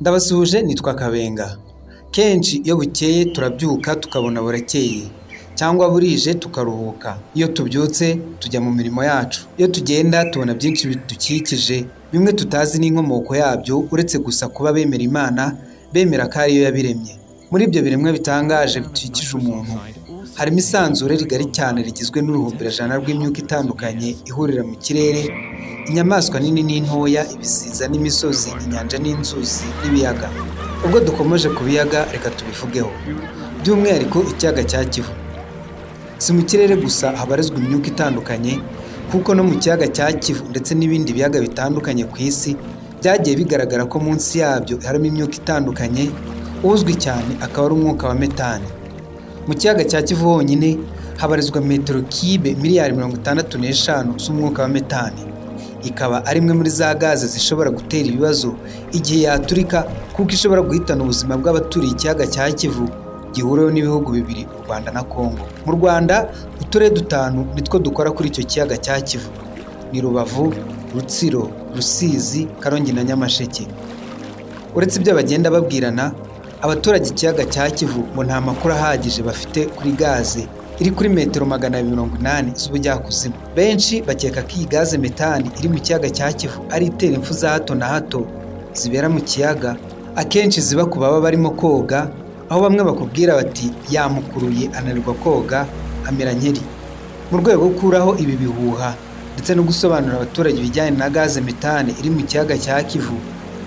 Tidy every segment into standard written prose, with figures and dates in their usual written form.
Ndabasuhuje nitwa Kabenga. Kenshi iyo bukeye turabyuka tukabona burakeye cyangwa burije tukaruhuka. Iyo tubyutse tujya mu mirimo yacu. Iyo tugenda tubona byinshi bidukikije bimwe tutazi n'inkomoko yabyo uretse gusa kuba bemera Imana, bemera ko ariyo yabiremye. Muri ibyo biremwa bitangaje bikikije umuntu harimo isanzure rigari cyane rigizwe n'uruhumbirajana rw'imyuka itandukanye ihurira mu kirere, inyamaswa nini n'intoya, ibisiza n'imisozi, inyanja n'inzuzi n'ibiyaga. Ubwo dukomeje ku biyaga reka tubivugeho, by'umwihariko ikiyaga cya Kivu. Si mu kirere gusa habarizwa imyuka itandukanye, kuko no mu kiyaga cya Kivu ndetse n'ibindi biyaga bitandukanye ku isi byagiye bigaragara ko munsi yabyo harimo imyuka itandukanye. Uzwi cyane akaba ari umwuka wa metani. Mu kiyaga cya Kivu honyine habarizwa metero kibe miliyari 65 z'umwuka wa metani. Ikaba ari imwe muri za gaze zishobora gutera ibibazo igihe yaturika, kuko ishobora guhitana ubuzima bw'abaturiye ikiyaga cya Kivu gihuriweho n'ibihugu bibiri, u Rwanda na Kongo. Mu Rwanda uturere 5 nitwo dukora kuri icyo kiyaga cya Kivu, ni Rubavu, Rutsiro, Rusizi, Karongi na Nyamasheke. Uretse ibyo bagenda babwirana, abaturage ikiyaga cya Kivu ngo nta makuru ahagije bafite kuri gaze iri kuri metero 280 z'ubujyakuzimu. Benshi bakeka ko iyi gaze metani iri mu kiyaga cya Kivu ari itera impfu za hato na hato zibera mu kiyaga, akenshi ziba ku baba barimo koga, aho bamwe bakubwira bati yamukuruye ananirwa koga amera nkeri. Mu rwego rwo gukuraho ibi bihuha ndetse no gusobanurira abaturage ibijyanye na gaze metani iri mu kiyaga cya Kivu,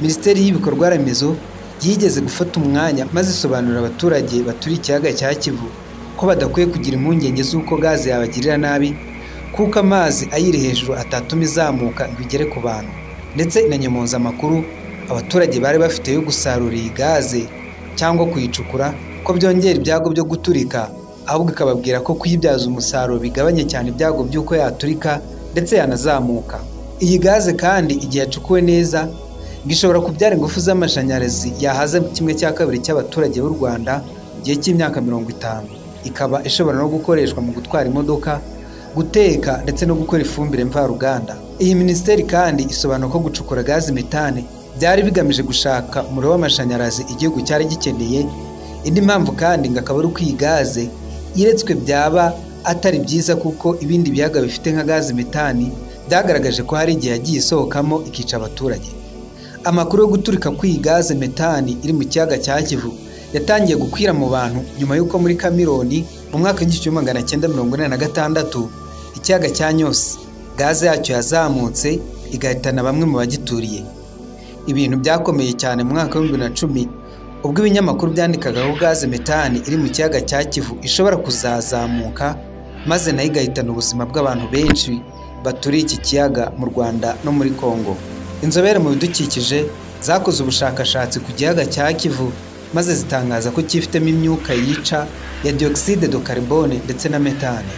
Minisiteri y'Ibikorwa Remezo yigeze gufata umwanya maze isobanurira abaturage baturiye ikiyaga cya Kivu ko badakwiye kugira impungenge z'uko gaze yabagirira nabi, kuko amazi ayiri hejuru atatuma izamuka ngo igere ku bantu. Ndetse inanyomoza amakuru abaturage bari bafite yo gusarura iyi gaze cyangwa kuyicukura ko byongera ibyago byo guturika, ahubwo ikababwira ko kuyibyaza umusaruro bigabanya cyane ibyago by'uko yaturika ndetse yanazamuka. Iyi gaze kandi igihe yacukuwe neza gishobora kubyara ingufu z'amashanyarazi yahaza 1/2 cy'abaturage b'u Rwanda mu gihe cy'imyaka 50. Ikaba ishobora no gukoreshwa mu gutwara imodoka, guteka ndetse no gukora ifumbire mvaruganda. Iyi minisiteri kandi isobanura ko gucukura gaze metane byari bigamije gushaka umuriro w'amashanyarazi igihugu cyari gikeneye. Indi mpamvu kandi ngo akaba ari uko iyi gaze iretswe byaba atari byiza, kuko ibindi biyaga bifite nka gaze metani byagaragaje ko hari igihe yagiye isohokamo ikica abaturage. Amakuru yo guturika kw'iyi gaze metani iri mu kiyaga cya Kivu yatangiye gukwira mu bantu nyuma y'uko muri Kamironi mu mwaka w'1946 ikiyaga cya Nyosi gaze yacyo yazamutse igahitana bamwe mu bagituriye. Ibintu byakomeye cyane mu mwaka wa 2010 ubwo ibinyamakuru byandikaga ko gaze metani iri mu kiyaga cya Kivu ishobora kuzazamuka maze nayo igahitana ubuzima bw'abantu benshi baturiye iki kiyaga mu Rwanda no muri Kongo. Inzobere mu bidukikije zakoze ubushakashatsi ku kiyaga cya Kivu maze zitangaza ko cyifitemo imyuka yica ya dioxide de carbone ndetse na metane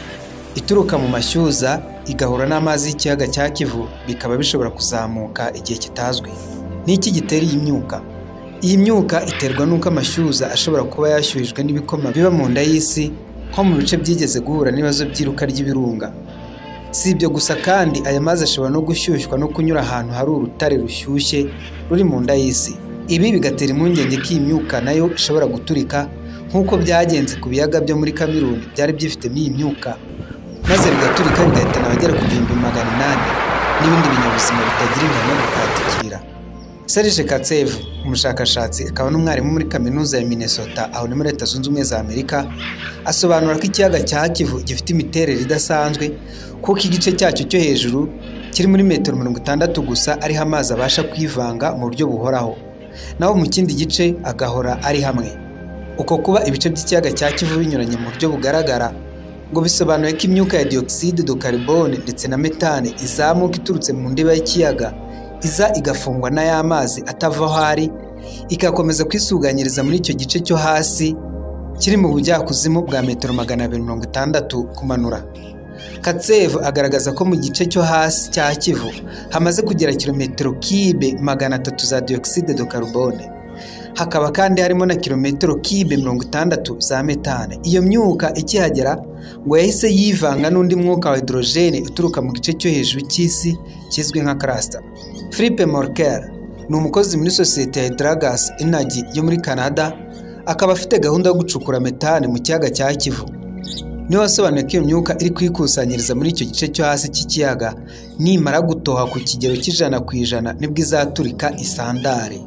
ituruka mu mashyuza igahura n'amazi y'ikiyaga cya Kivu, bikaba bishobora kuzamuka igihe kitazwi. N'iki gitera iyi myuka? Iyi myuka iterwa n'uko amashyuza ashobora kuba yashyuhijwe n'ibikoma biba mu nda y'isi, nko mu bice byigeze guhura n'ibibazo by'iruka ry'ibirunga. Si ibyo gusa kandi aya mazi ashobora no gushyushywa no kunyura ahantu hari urutare rushyushye ruri mu nda y'isi. Ibi bigatera impungenge ko iyi myuka nayo ishobora guturika nk'uko byagenze ku biyaga byo muri Kamiruni byari byifitemo iyi myuka, maze bigaturika bigahitana abagera ku 800 n'ibindi binyabuzima bitagira ingano bikahatikira. Serge Katsevu, umushakashatsi akaba n'umwarimu muri kaminuza ya Minnesota aho ni muri Leta Zunze Ubumwe za Amerika, asobanura ko ikiyaga cya Kivu gifite imiterere idasanzwe, kuko igice cyacyo cyo hejuru kiri muri metero 60 gusa ariho amazi abasha kwivanga mu buryo buhoraho, naho mu kindi gice agahora ari hamwe. Uko kuba ibice by'ikiyaga cya Kivu binyuranye mu buryo bugaragara ngo bisobanuye ko imyuka ya dioxide de carbone ndetse na metane izamuka iturutse mu ndiba y'ikiyaga iza igafungwa n'aya mazi atava aho ari, igakomeza kwisuganyiriza muri icyo gice cyo hasi kiri mu bujyakuzimu bwa metero 260 kumanura. Katsevu agaragaza ko mu gice cyo hasi cya Kivu hamaze kugera kilometero kibe 300 za dioxide de carbone. Hakaba kandi harimo na kilometero kibe 60 za metane. Iyo myuka ikihagera ngo yahise yivanga n'undi mwuka wa hydrogene uturuka mu gice cyo hejuru cy'isi kizwi nka cluster. Philippe Morkel, ni umukozi muri sosiyete ya Hydragas Energy yo muri Canada, akaba afite gahunda yo gucukura metane mu kiyaga cya Kivu. Niwe wasobanuye ko iyo myuka iri kwikusanyiriza muri icyo gice cyo hasi cy'ikiyaga, nimara gutoha ku kigero cy'100% nibwo izaturika isandare.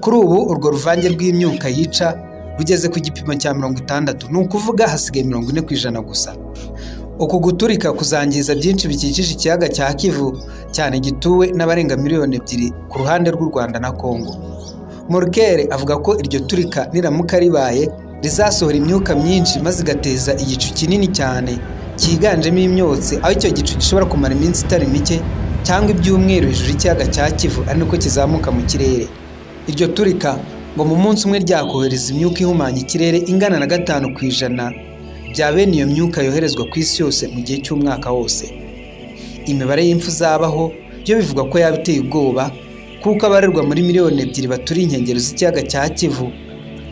Kuri ubu urwo ruvange rw'imyuka yica rugeze ku gipimo cya 60, ni ukuvuga hasigaye 40% gusa. Uku guturika kuzangiza byinshi bikikije ikiyaga cya Kivu, cyane gituwe n'abarenga 2 miliyoni ku ruhande rw'u Rwanda na Kongo. Morkere avuga ko iryo turika niramuka ribaye rizasohora imyuka myinshi maze igateza igicu kinini cyane cyiganjemo imyotsi, aho icyo gicu gishobora kumara iminsi itari mike cyangwa ibyumweru hejuru y'ikiyaga cya Kivu ari niko kizamuka mu kirere. Iryo turika ngo mu munsi umwe ryakohereza imyuka ihumanya ikirere ingana na 5% bya bene iyo myuka yoherezwa ku isi yose mu gihe cy'umwaka wose. Imibare y'imfu zabaho byo bivuga ko yabiteye ubwoba, kuko abarerwa muri 2 miliyoni baturi inkengero z'ikiyaga cya Kivu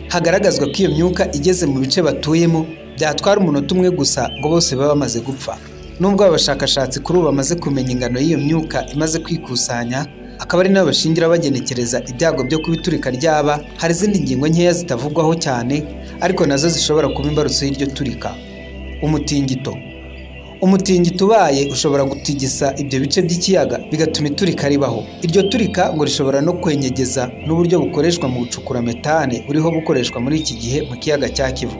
hagaragazwa ko iyo myuka igeze mu bice batuyemo byatwara umunota umwe gusa ngo bose baba bamaze gupfa. Nubwo abashakashatsi kuri ubu bamaze kumenya ingano y'iyo myuka imaze kwikusanya, akaba ari nabo bashingira bagenekereza ibyago byo kubiturika ryaba, hari izindi ngingo nkeya zitavugwaho cyane ariko nazo zishobora kuba imbarutso y'iryo turika. Umutingito ubaye ushobora gutigisa ibyo bice by'ikiyaga bigatuma iturika ribaho. Iryo turika ngo rishobora no kwenyegeza n'uburyo bukoreshwa mu gucukura metane uriho bukoreshwa muri iki gihe mu kiyaga cya Kivu.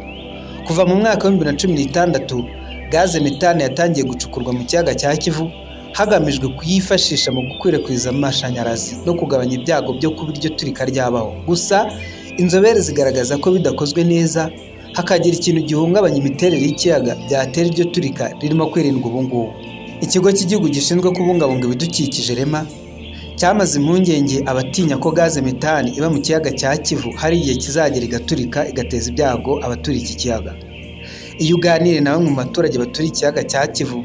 Kuva mu mwaka wa 2016 gaze metane yatangiye gucukurwa mu kiyaga cya Kivu hagamijwe kuyifashisha mu gukwirakwiza amashanyarazi no kugabanya ibyago byo kuba iryo turika ryabaho. Gusa inzobere zigaragaza ko bidakozwe neza hakagira ikintu gihungabanya imiterere y'ikiyaga byatera iryo turika ririmo kwirindwa ubu ngubu. Ikigo cy'igihugu gishinzwe kubungabunga ibidukikije REMA cyamaze impungenge abatinya ko gaze metane iba mu kiyaga cya Kivu hari igihe kizagera igaturika igateza ibyago abaturiye iki kiyaga. Iyo uganire na bamwe mu baturage baturiye ikiyaga cya Kivu,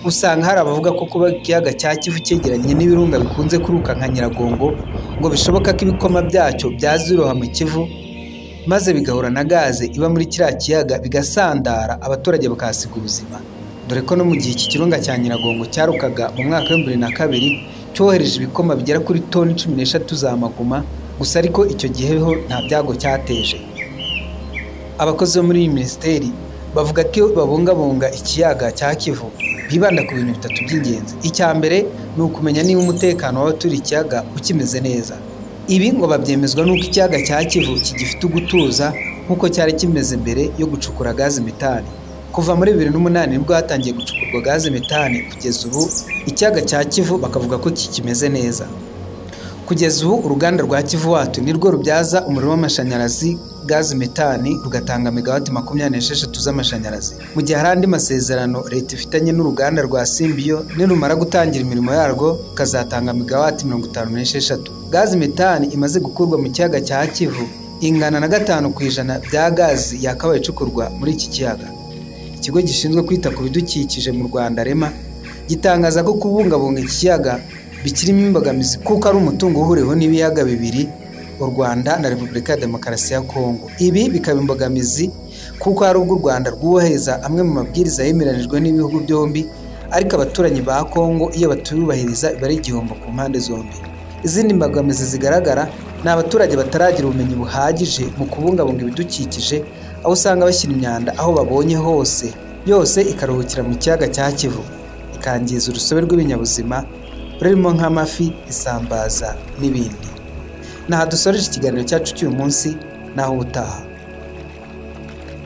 usanga hari abavuga ko kuba ikiyaga cya Kivu cyegeranye n'ibirunga bikunze kuruka nka Nyiragongo ngo bishoboka ko ibikoma byacyo byaziroha mu Kivu maze bigahura na gaze iba muri kiriya kiyaga bigasandara, abaturage bakahasiga ubuzima. Dore ko no mu gihe iki kirunga cya Nyiragongo cyarukaga mu mwaka wa 2002 cyohereje ibikoma bigera kuri toni 13 za maguma, gusa ariko icyo gihe ho nta byago cyateje. Abakozi bo muri iyi minisiteri bavuga ko babungabunga ikiyaga cya Kivu bibanda ku bintu 3 by'ingenzi. Icya mbere ni ukumenya niba umutekano w'abaturiye ikiyaga ukimeze neza. Ibi ngo babyemezwa n'uko ikiyaga cya Kivu kigifite ugutuza nk'uko cyari kimeze mbere yo gucukura gaze metane. Kuva muri 2008 nibwo hatangiye gucukurwa gaze metane, kugeza ubu ikiyaga cya Kivu bakavuga ko kikimeze neza. Kugeza ubu uruganda rwa Kivu Watt nirwo rubyaza umuriro w'amashanyarazi gaze metane rugatanga megawati 26 z'amashanyarazi. Mu gihe hari andi masezerano leta ifitanye n'uruganda rwa Symbio nirumara gutangira imirimo yarwo kazatanga megawati 56. Gaze metane imaze gukurwa mu kiyaga cya Kivu ingana na 5% bya gazi yakabaye icukurwa muri iki kiyaga. Ikigo gishinzwe kwita ku bidukikije mu Rwanda REMA gitangaza ko kubungabunga iki kiyaga bikirimo imbogamizi kuko ari umutungo uhuriweho n'ibiyaga bibiri, u Rwanda na Repubulika ya Demokarasi ya Kongo. Ibi bikaba imbogamizi kuko hari ubwo u Rwanda rwubahiriza amwe mu mabwiriza yemeranijwe n'ibihugu byombi, ariko abaturanyi ba Kongo iyo batubahiriza biba ari igihombo ku mpande zombi. Izindi mbogamizi zigaragara ni abaturage bataragira ubumenyi buhagije mu kubungabunga ibidukikije, aho usanga bashyira imyanda aho babonye hose, yose ikaruhukira mu kiyaga cya Kivu ikangiza urusobe rw'ibinyabuzima rurimo nk'amafi, isambaza n'ibindi. Naha dusoreje ikiganiro cyacu cy'uyu munsi, naho ubutaha.